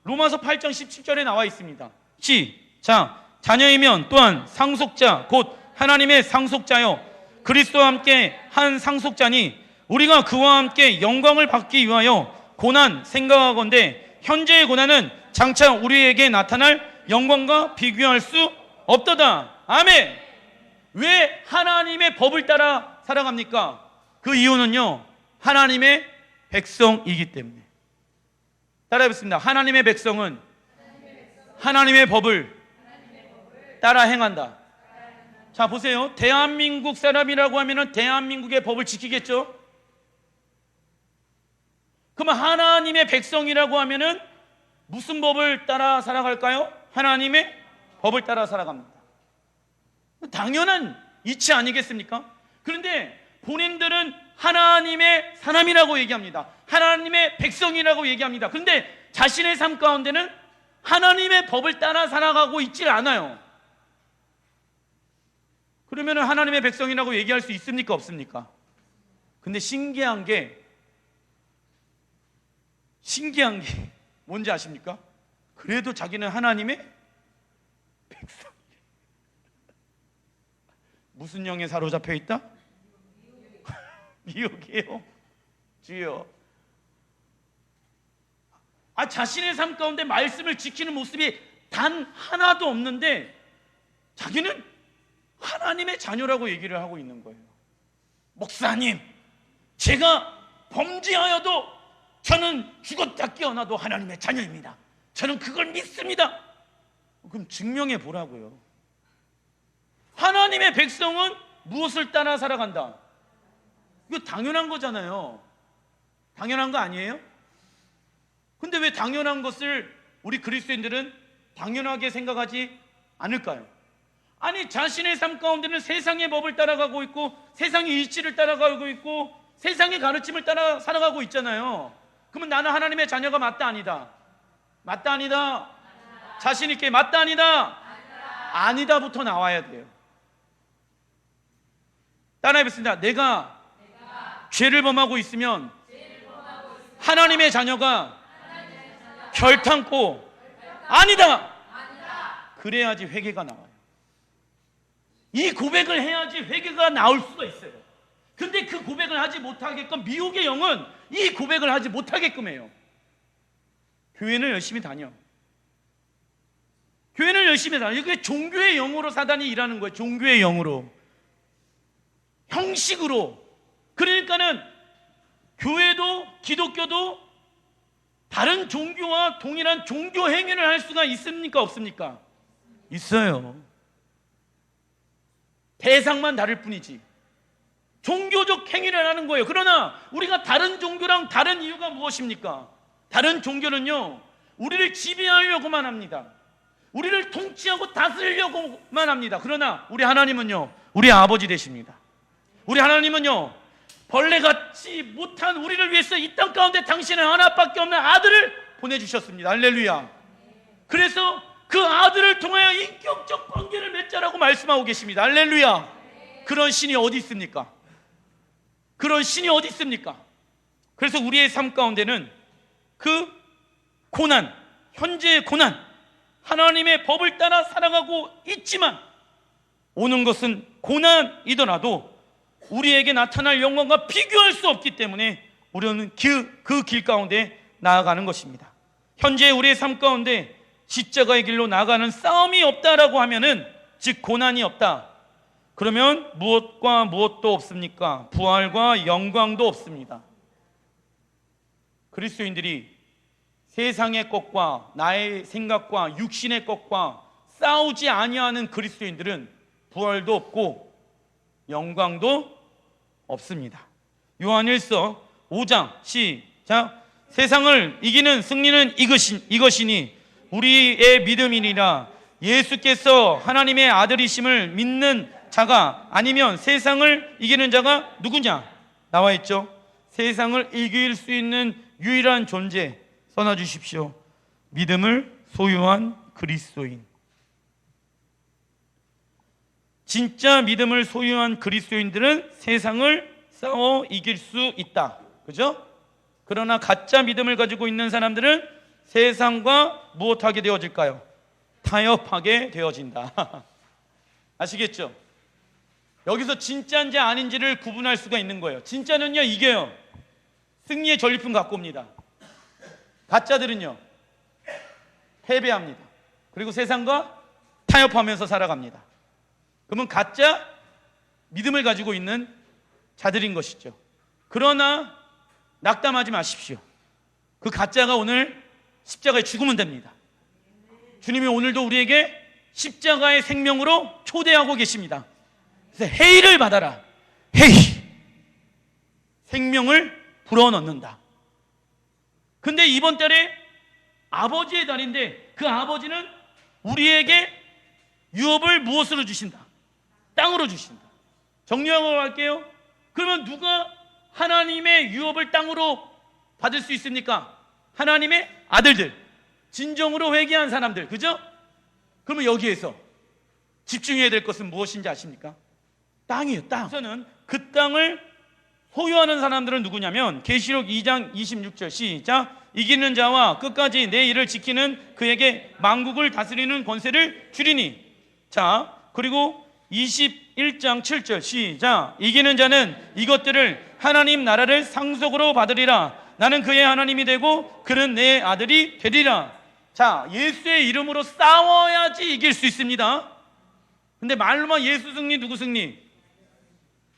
로마서 8장 17절에 나와 있습니다. 시작. 자녀이면 또한 상속자 곧 하나님의 상속자요 그리스도와 함께 한 상속자니 우리가 그와 함께 영광을 받기 위하여 고난 생각하건대 현재의 고난은 장차 우리에게 나타날 영광과 비교할 수 없도다. 아멘. 왜 하나님의 법을 따라 살아갑니까? 그 이유는요, 하나님의 백성이기 때문에. 따라해보겠습니다. 하나님의 백성은 하나님의 법을 따라 행한다. 자, 보세요. 대한민국 사람이라고 하면은 대한민국의 법을 지키겠죠? 그러면 하나님의 백성이라고 하면은 무슨 법을 따라 살아갈까요? 하나님의 법을 따라 살아갑니다. 당연한 이치 아니겠습니까? 그런데 본인들은 하나님의 사람이라고 얘기합니다. 하나님의 백성이라고 얘기합니다. 그런데 자신의 삶 가운데는 하나님의 법을 따라 살아가고 있질 않아요. 그러면 하나님의 백성이라고 얘기할 수 있습니까? 없습니까? 근데 신기한 게 뭔지 아십니까? 그래도 자기는 하나님의 백성. 무슨 영에 사로잡혀 있다? 미혹이에요. 주여. 자신의 삶 가운데 말씀을 지키는 모습이 단 하나도 없는데 자기는 하나님의 자녀라고 얘기를 하고 있는 거예요. 목사님, 제가 범죄하여도 저는 죽었다 깨어나도 하나님의 자녀입니다. 저는 그걸 믿습니다. 그럼 증명해 보라고요. 하나님의 백성은 무엇을 따라 살아간다? 이거 당연한 거잖아요. 당연한 거 아니에요? 근데 왜 당연한 것을 우리 그리스도인들은 당연하게 생각하지 않을까요? 아니, 자신의 삶 가운데는 세상의 법을 따라가고 있고 세상의 이치를 따라가고 있고 세상의 가르침을 따라 살아가고 있잖아요. 그러면 나는 하나님의 자녀가 맞다 아니다? 맞다 아니다? 자신 있게 맞다 아니다? 아니다부터 나와야 돼요. 따라해보겠습니다. 내가 죄를 범하고 있으면 하나님의 자녀가 결탄코 아니다. 그래야지 회개가 나와요. 이 고백을 해야지 회개가 나올 수가 있어요. 근데 그 고백을 하지 못하게끔 미혹의 영은 이 고백을 하지 못하게끔 해요. 교회는 열심히 다녀. 교회는 열심히 다녀. 이게 종교의 영으로 사단이 일하는 거예요. 종교의 영으로, 형식으로. 그러니까는 교회도 기독교도 다른 종교와 동일한 종교 행위를 할 수가 있습니까? 없습니까? 있어요. 대상만 다를 뿐이지. 종교적 행위를 하는 거예요. 그러나 우리가 다른 종교랑 다른 이유가 무엇입니까? 다른 종교는요, 우리를 지배하려고만 합니다. 우리를 통치하고 다스리려고만 합니다. 그러나 우리 하나님은요, 우리 아버지 되십니다. 우리 하나님은요, 벌레같이 못한 우리를 위해서 이 땅 가운데 당신의 하나밖에 없는 아들을 보내주셨습니다. 할렐루야. 그래서 그 아들을 통하여 인격적 관계를 맺자라고 말씀하고 계십니다. 할렐루야. 그런 신이 어디 있습니까? 그런 신이 어디 있습니까? 그래서 우리의 삶 가운데는 그 고난, 현재의 고난, 하나님의 법을 따라 살아가고 있지만 오는 것은 고난이더라도 우리에게 나타날 영광과 비교할 수 없기 때문에 우리는 그 길 가운데 나아가는 것입니다. 현재 우리의 삶 가운데 십자가의 길로 나아가는 싸움이 없다라고 하면은, 즉 고난이 없다, 그러면 무엇과 무엇도 없습니까? 부활과 영광도 없습니다. 그리스도인들이 세상의 것과 나의 생각과 육신의 것과 싸우지 아니하는 그리스도인들은 부활도 없고 영광도 없습니다. 요한일서 5장 시작. 세상을 이기는 승리는 이것이니 우리의 믿음이니라. 예수께서 하나님의 아들이심을 믿는 자가 아니면 세상을 이기는 자가 누구냐? 나와 있죠. 세상을 이길 수 있는 유일한 존재 써놔 주십시오. 믿음을 소유한 그리스도인. 진짜 믿음을 소유한 그리스도인들은 세상을 싸워 이길 수 있다. 그죠? 그러나 가짜 믿음을 가지고 있는 사람들은 세상과 무엇하게 되어질까요? 타협하게 되어진다. 아시겠죠? 여기서 진짜인지 아닌지를 구분할 수가 있는 거예요. 진짜는요, 이겨요. 승리의 전리품 갖고 옵니다. 가짜들은요, 패배합니다. 그리고 세상과 타협하면서 살아갑니다. 그러면 가짜 믿음을 가지고 있는 자들인 것이죠. 그러나 낙담하지 마십시오. 그 가짜가 오늘 십자가에 죽으면 됩니다. 주님이 오늘도 우리에게 십자가의 생명으로 초대하고 계십니다. 그래서 해이를 받아라. 해이, 생명을 불어넣는다. 근데 이번 달에 아버지의 달인데 그 아버지는 우리에게 유업을 무엇으로 주신다? 땅으로 주신다. 정리하고 갈게요. 그러면 누가 하나님의 유업을 땅으로 받을 수 있습니까? 하나님의 아들들, 진정으로 회개한 사람들, 그죠? 그러면 여기에서 집중해야 될 것은 무엇인지 아십니까? 땅이에요, 땅. 우선은 그 땅을 소유하는 사람들은 누구냐면 계시록 2장 26절 시작. 이기는 자와 끝까지 내 일을 지키는 그에게 만국을 다스리는 권세를 주리니. 자, 그리고 21장 7절 시작. 이기는 자는 이것들을 하나님 나라를 상속으로 받으리라. 나는 그의 하나님이 되고 그는 내 아들이 되리라. 자, 예수의 이름으로 싸워야지 이길 수 있습니다. 근데 말로만 예수 승리, 누구 승리?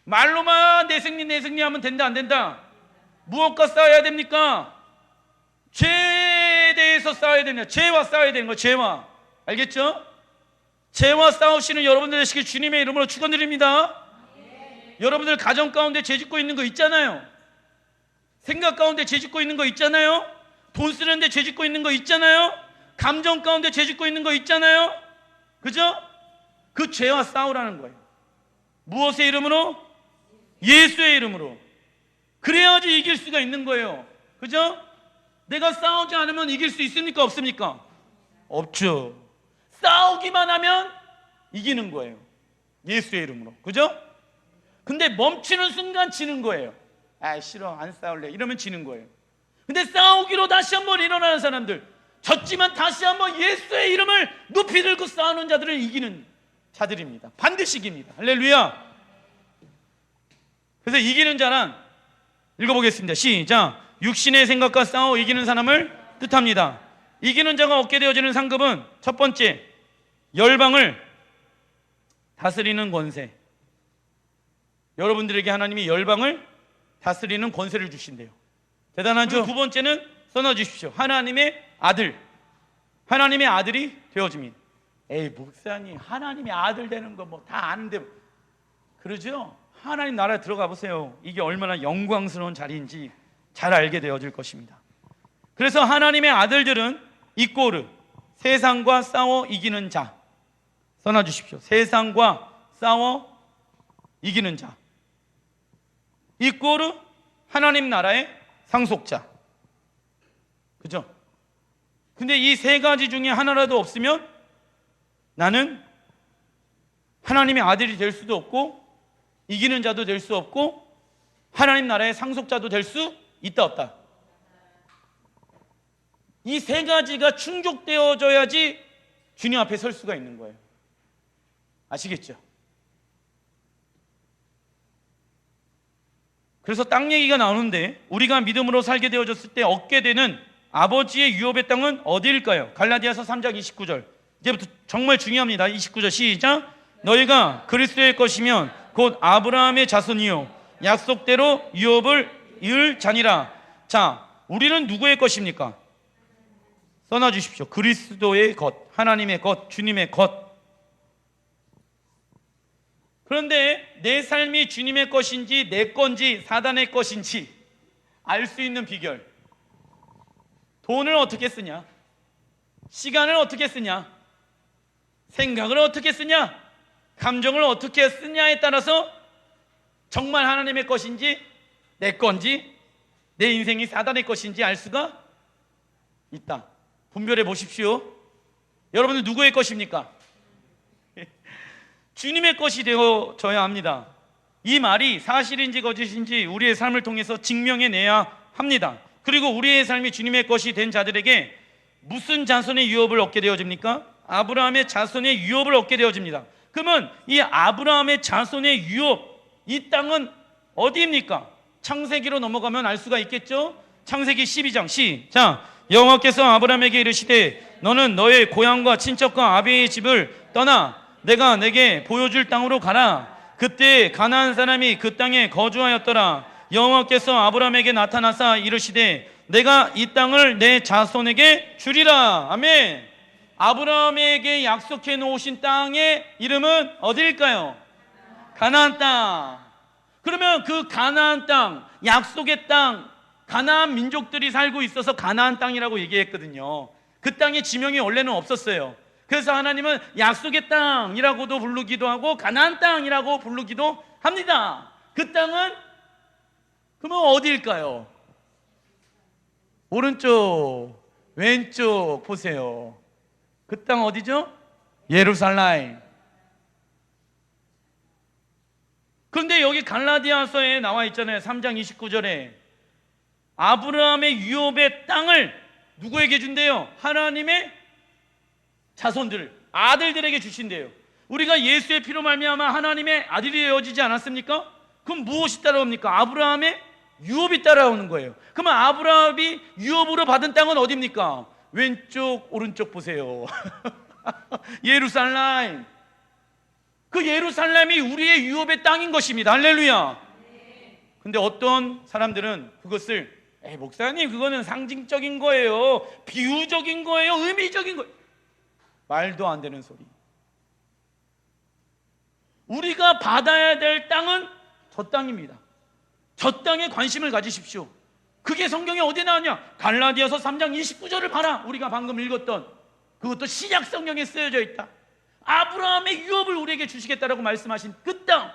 말로만 내 승리 하면 된다, 안 된다? 무엇과 싸워야 됩니까? 죄에 대해서 싸워야 됩니다. 죄와 싸워야 되는 거예요. 죄와. 알겠죠? 죄와 싸우시는 여러분들 되시길 주님의 이름으로 축원드립니다. 여러분들 가정 가운데 죄 짓고 있는 거 있잖아요. 생각 가운데 죄 짓고 있는 거 있잖아요. 돈 쓰는데 죄 짓고 있는 거 있잖아요. 감정 가운데 죄 짓고 있는 거 있잖아요. 그죠? 그 죄와 싸우라는 거예요. 무엇의 이름으로? 예수의 이름으로. 그래야지 이길 수가 있는 거예요. 그죠? 내가 싸우지 않으면 이길 수 있습니까? 없습니까? 없죠. 싸우기만 하면 이기는 거예요. 예수의 이름으로. 그죠? 근데 멈추는 순간 지는 거예요. 아, 싫어, 안 싸울래, 이러면 지는 거예요. 근데 싸우기로 다시 한번 일어나는 사람들, 졌지만 다시 한번 예수의 이름을 높이 들고 싸우는 자들을 이기는 자들입니다. 반드시 이깁니다. 할렐루야. 그래서 이기는 자란, 읽어보겠습니다. 시작. 육신의 생각과 싸워 이기는 사람을 뜻합니다. 이기는 자가 얻게 되어지는 상급은 첫 번째, 열방을 다스리는 권세. 여러분들에게 하나님이 열방을 다스리는 권세를 주신대요. 대단하죠? 두 번째는 써놔 주십시오. 하나님의 아들. 하나님의 아들이 되어집니다. 에이, 목사님, 하나님의 아들 되는 거 뭐 다 아는데. 그러죠? 하나님 나라에 들어가 보세요. 이게 얼마나 영광스러운 자리인지 잘 알게 되어질 것입니다. 그래서 하나님의 아들들은 이꼬르, 세상과 싸워 이기는 자. 써놔 주십시오. 세상과 싸워 이기는 자. 이꼬르 하나님 나라의 상속자. 그죠? 근데 이 세 가지 중에 하나라도 없으면 나는 하나님의 아들이 될 수도 없고 이기는 자도 될 수 없고 하나님 나라의 상속자도 될 수 있다 없다? 이 세 가지가 충족되어져야지 주님 앞에 설 수가 있는 거예요. 아시겠죠? 그래서 땅 얘기가 나오는데 우리가 믿음으로 살게 되어졌을 때 얻게 되는 아버지의 유업의 땅은 어디일까요? 갈라디아서 3장 29절. 이제부터 정말 중요합니다. 29절 시작. 너희가 그리스도의 것이면 곧 아브라함의 자손이요 약속대로 유업을 이을 자니라. 자, 우리는 누구의 것입니까? 써놔 주십시오. 그리스도의 것, 하나님의 것, 주님의 것. 그런데 내 삶이 주님의 것인지 내 건지 사단의 것인지 알 수 있는 비결. 돈을 어떻게 쓰냐? 시간을 어떻게 쓰냐? 생각을 어떻게 쓰냐? 감정을 어떻게 쓰냐에 따라서 정말 하나님의 것인지 내 건지 내 인생이 사단의 것인지 알 수가 있다. 분별해 보십시오. 여러분은 누구의 것입니까? 주님의 것이 되어져야 합니다. 이 말이 사실인지 거짓인지 우리의 삶을 통해서 증명해내야 합니다. 그리고 우리의 삶이 주님의 것이 된 자들에게 무슨 자손의 유업을 얻게 되어집니까? 아브라함의 자손의 유업을 얻게 되어집니다. 그러면 이 아브라함의 자손의 유업, 이 땅은 어디입니까? 창세기로 넘어가면 알 수가 있겠죠? 창세기 12장 시작. 여호와께서 아브라함에게 이르시되 너는 너의 고향과 친척과 아비의 집을 떠나 내가 내게 보여줄 땅으로 가라. 그때 가나안 사람이 그 땅에 거주하였더라. 여호와께서 아브라함에게 나타나사 이르시되 내가 이 땅을 내 자손에게 주리라. 아멘. 아브라함에게 약속해 놓으신 땅의 이름은 어디일까요? 가나안 땅. 그러면 그 가나안 땅, 약속의 땅, 가나안 민족들이 살고 있어서 가나안 땅이라고 얘기했거든요. 그 땅의 지명이 원래는 없었어요. 그래서 하나님은 약속의 땅이라고도 부르기도 하고 가나안 땅이라고 부르기도 합니다. 그 땅은 그러면 어디일까요? 오른쪽, 왼쪽 보세요. 그 땅 어디죠? 예루살렘. 그런데 여기 갈라디아서에 나와 있잖아요. 3장 29절에 아브라함의 유업의 땅을 누구에게 준대요? 하나님의 자손들, 아들들에게 주신대요. 우리가 예수의 피로 말미암아 하나님의 아들이 되어지지 않았습니까? 그럼 무엇이 따라옵니까? 아브라함의 유업이 따라오는 거예요. 그러면 아브라함이 유업으로 받은 땅은 어디입니까? 왼쪽 오른쪽 보세요. 예루살렘. 그 예루살렘이 우리의 유업의 땅인 것입니다. 할렐루야. 근데 어떤 사람들은 그것을 목사님 그거는 상징적인 거예요, 비유적인 거예요, 의미적인 거예요. 말도 안 되는 소리. 우리가 받아야 될 땅은 저 땅입니다. 저 땅에 관심을 가지십시오. 그게 성경에 어디 나왔냐? 갈라디아서 3장 29절을 봐라. 우리가 방금 읽었던 그것도 신약 성경에 쓰여져 있다. 아브라함의 유업을 우리에게 주시겠다라고 말씀하신 그 땅.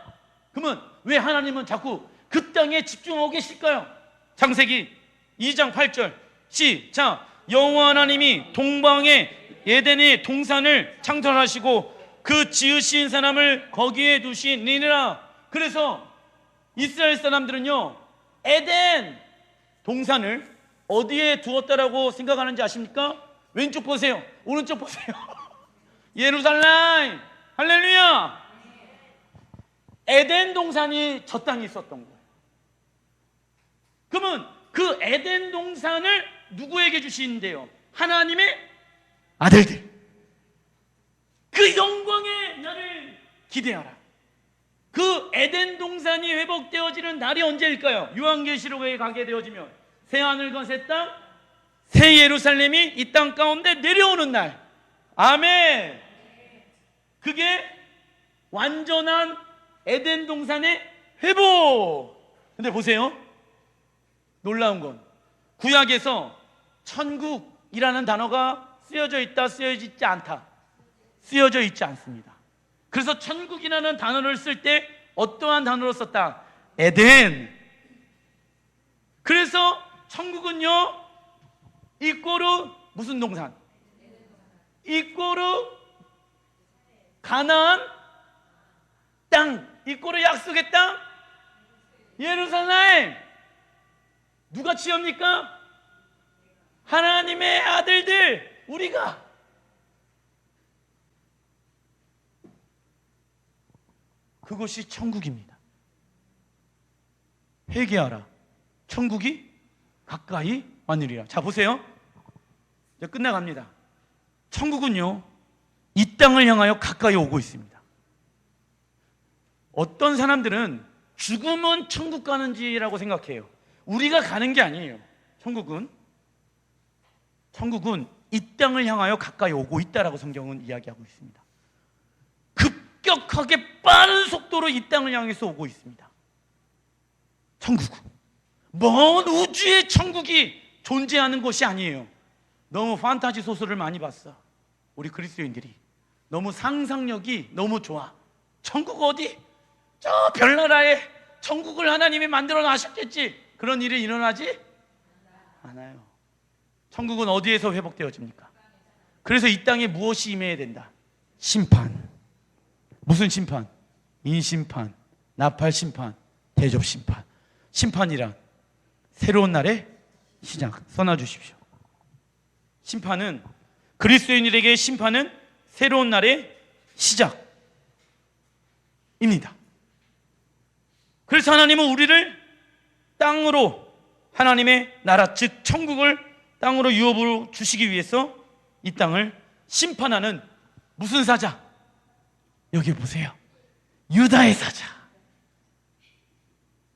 그러면 왜 하나님은 자꾸 그 땅에 집중하고 계실까요? 창세기 2장 8절 시작. 여호와 하나님이 동방의 에덴의 동산을 창설하시고 그 지으신 사람을 거기에 두시니라. 그래서 이스라엘 사람들은요 에덴 동산을 어디에 두었다라고 생각하는지 아십니까? 왼쪽 보세요, 오른쪽 보세요. 예루살렘. 할렐루야. 에덴 동산이 저 땅에 있었던 거예요. 그러면 그 에덴 동산을 누구에게 주시는데요? 하나님의 아들들. 그 영광의 날을 기대하라. 그 에덴 동산이 회복되어지는 날이 언제일까요? 요한계시록에 가게 되어지면 새하늘과 새 땅, 새 예루살렘이 이 땅 가운데 내려오는 날. 아멘. 그게 완전한 에덴 동산의 회복. 근데 보세요, 놀라운 건 구약에서 천국이라는 단어가 쓰여져 있다, 쓰여져 있지 않다. 쓰여져 있지 않습니다. 그래서 천국이라는 단어를 쓸 때 어떠한 단어로 썼다? 에덴. 그래서 천국은요, 이꼬르 무슨 동산? 이꼬르 가나안 땅, 이꼬르 약속의 땅, 예루살렘. 누가 취합니까? 하나님의 아들들, 우리가. 그것이 천국입니다. 회개하라, 천국이 가까이 왔느니라. 자, 보세요. 이제 끝나갑니다. 천국은요, 이 땅을 향하여 가까이 오고 있습니다. 어떤 사람들은 죽으면 천국 가는지라고 생각해요. 우리가 가는 게 아니에요. 천국은 이 땅을 향하여 가까이 오고 있다라고 성경은 이야기하고 있습니다. 급격하게 빠른 속도로 이 땅을 향해서 오고 있습니다. 천국은 먼 우주의 천국이 존재하는 것이 아니에요. 너무 판타지 소설을 많이 봤어, 우리 그리스도인들이. 너무 상상력이 너무 좋아. 천국 어디? 저 별나라에 천국을 하나님이 만들어 놔셨겠지. 그런 일이 일어나지 않아요. 천국은 어디에서 회복되어집니까? 그래서 이 땅에 무엇이 임해야 된다? 심판. 무슨 심판? 인심판, 나팔심판, 대접심판. 심판이란 새로운 날의 시작. 써놔주십시오. 심판은, 그리스도인들에게 심판은 새로운 날의 시작입니다. 그래서 하나님은 우리를 땅으로, 하나님의 나라 즉 천국을 땅으로 유업으로 주시기 위해서 이 땅을 심판하는 무슨 사자? 여기 보세요. 유다의 사자.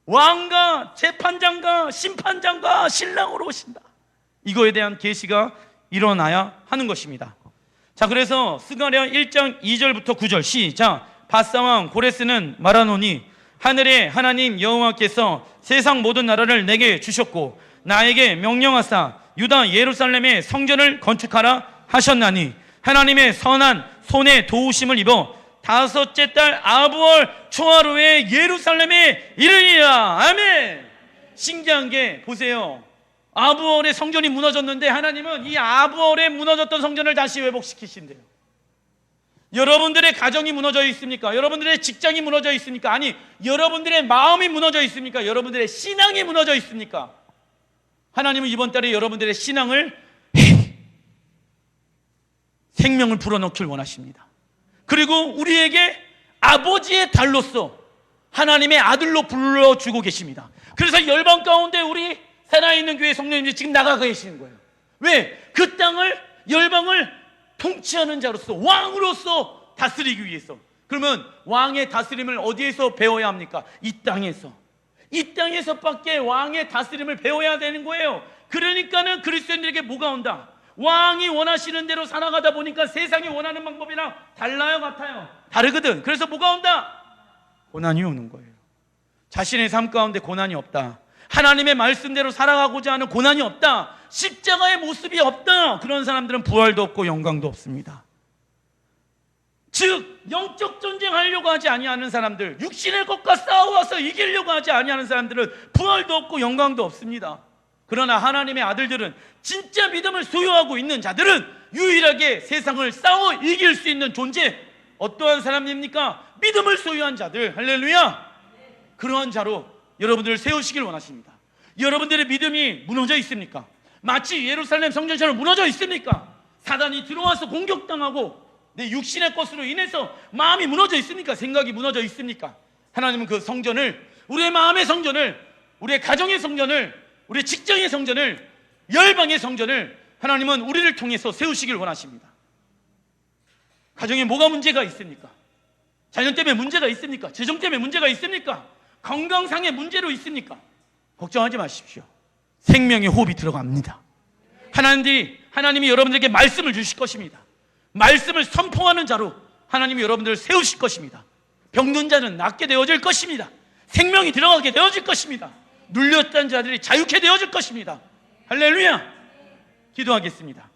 왕과 재판장과 심판장과 신랑으로 오신다. 이거에 대한 계시가 일어나야 하는 것입니다. 자, 그래서 스가랴 1장 2절부터 9절 시작. 바사왕 고레스는 말하노니 하늘의 하나님 여호와께서 세상 모든 나라를 내게 주셨고 나에게 명령하사 유다 예루살렘의 성전을 건축하라 하셨나니 하나님의 선한 손에 도우심을 입어 다섯째 달 아부월 초하루에 예루살렘에 이르리라. 아멘. 신기한 게 보세요. 아부월의 성전이 무너졌는데 하나님은 이 아부월에 무너졌던 성전을 다시 회복시키신대요. 여러분들의 가정이 무너져 있습니까? 여러분들의 직장이 무너져 있습니까? 아니, 여러분들의 마음이 무너져 있습니까? 여러분들의 신앙이 무너져 있습니까? 하나님은 이번 달에 여러분들의 신앙을, 생명을 불어넣길 원하십니다. 그리고 우리에게 아버지의 달로서 하나님의 아들로 불러주고 계십니다. 그래서 열방 가운데 우리 살아있는 교회 성도님들이 지금 나가 계시는 거예요. 왜? 그 땅을, 열방을 통치하는 자로서, 왕으로서 다스리기 위해서. 그러면 왕의 다스림을 어디에서 배워야 합니까? 이 땅에서. 이 땅에서밖에 왕의 다스림을 배워야 되는 거예요. 그러니까는 그리스도인들에게 뭐가 온다? 왕이 원하시는 대로 살아가다 보니까 세상이 원하는 방법이랑 달라요, 같아요? 다르거든. 그래서 뭐가 온다? 고난이 오는 거예요. 자신의 삶 가운데 고난이 없다, 하나님의 말씀대로 살아가고자 하는 고난이 없다, 십자가의 모습이 없다, 그런 사람들은 부활도 없고 영광도 없습니다. 즉 영적 전쟁하려고 하지 아니하는 사람들, 육신의 것과 싸워서 이기려고 하지 아니하는 사람들은 부활도 없고 영광도 없습니다. 그러나 하나님의 아들들은, 진짜 믿음을 소유하고 있는 자들은 유일하게 세상을 싸워 이길 수 있는 존재, 어떠한 사람입니까? 믿음을 소유한 자들. 할렐루야. 그러한 자로 여러분들을 세우시길 원하십니다. 여러분들의 믿음이 무너져 있습니까? 마치 예루살렘 성전처럼 무너져 있습니까? 사단이 들어와서 공격당하고 내 육신의 것으로 인해서 마음이 무너져 있습니까? 생각이 무너져 있습니까? 하나님은 그 성전을, 우리의 마음의 성전을, 우리의 가정의 성전을, 우리의 직장의 성전을, 열방의 성전을 하나님은 우리를 통해서 세우시길 원하십니다. 가정에 뭐가 문제가 있습니까? 자녀 때문에 문제가 있습니까? 재정 때문에 문제가 있습니까? 건강상의 문제로 있습니까? 걱정하지 마십시오. 생명의 호흡이 들어갑니다. 하나님이 여러분들에게 말씀을 주실 것입니다. 말씀을 선포하는 자로 하나님이 여러분들을 세우실 것입니다. 병든 자는 낫게 되어질 것입니다. 생명이 들어가게 되어질 것입니다. 눌렸던 자들이 자유케 되어질 것입니다. 할렐루야! 기도하겠습니다.